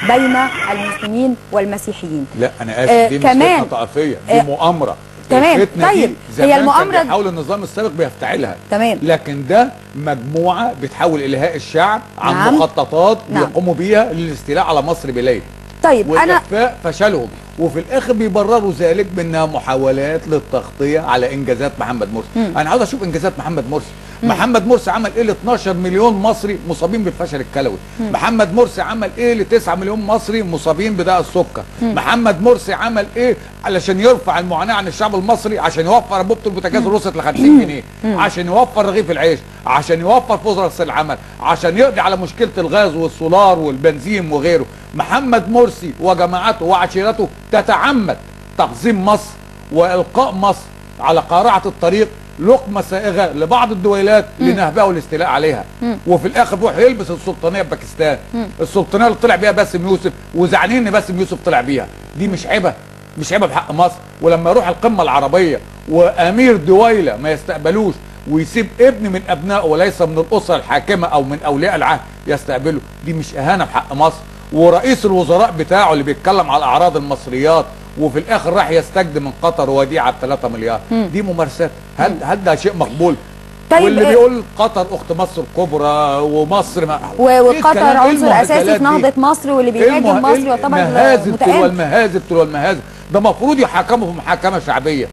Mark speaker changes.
Speaker 1: بين المسلمين والمسيحيين.
Speaker 2: لا انا اسف، دي مش فتنه طائفيه، دي مؤامره.
Speaker 1: تمام.
Speaker 2: الفتنه
Speaker 1: طيب
Speaker 2: دي
Speaker 1: هي المؤامره
Speaker 2: كان بيحاول النظام السابق بيفتعلها.
Speaker 1: تمام.
Speaker 2: لكن ده مجموعه بتحاول الهاء الشعب عن
Speaker 1: نعم.
Speaker 2: مخططات
Speaker 1: نعم.
Speaker 2: بيقوموا بيها للاستيلاء على مصر بلاية.
Speaker 1: طيب
Speaker 2: واخفاء فشلهم، وفي الاخر بيبرروا ذلك بانها محاولات للتغطيه على انجازات محمد مرسي. انا عاوز اشوف انجازات محمد مرسي. محمد مرسي عمل ايه ل 12 مليون مصري مصابين بالفشل الكلوي؟ محمد مرسي عمل ايه ل 9 مليون مصري مصابين بداء السكر؟ محمد مرسي عمل ايه علشان يرفع المعاناه عن الشعب المصري، عشان يوفر انبوبه البوتاجاز اللي وصلت ل 50 جنيه، عشان يوفر رغيف العيش، عشان يوفر فرص العمل، عشان يقضي على مشكله الغاز والسولار والبنزين وغيره. محمد مرسي وجماعته وعشيرته تتعمد تقزيم مصر والقاء مصر على قارعه الطريق لقمه سائغه لبعض الدويلات لنهبها والاستيلاء عليها. وفي الاخر بيروح يلبس السلطانيه بباكستان، السلطانيه اللي طلع بيها باسم يوسف، وزعلانين ان باسم يوسف طلع بيها. دي مش عيبه؟ مش عيبه بحق مصر؟ ولما يروح القمه العربيه وامير دويله ما يستقبلوش ويسيب ابن من ابنائه وليس من الاسره الحاكمه او من اولياء العهد يستقبله، دي مش اهانه بحق مصر؟ ورئيس الوزراء بتاعه اللي بيتكلم على اعراض المصريات وفي الاخر راح يستجد من قطر وديعه ب 3 مليار، دي ممارسات؟ هل ده شيء مقبول؟
Speaker 1: طيب
Speaker 2: واللي بيقول قطر اخت مصر الكبرى ومصر
Speaker 1: وقطر عنصر اساسي في نهضه مصر، واللي بيهاجم مصر يعتبر
Speaker 2: متآمر. والمهازل ده المفروض يحاكموا في محاكمه شعبيه،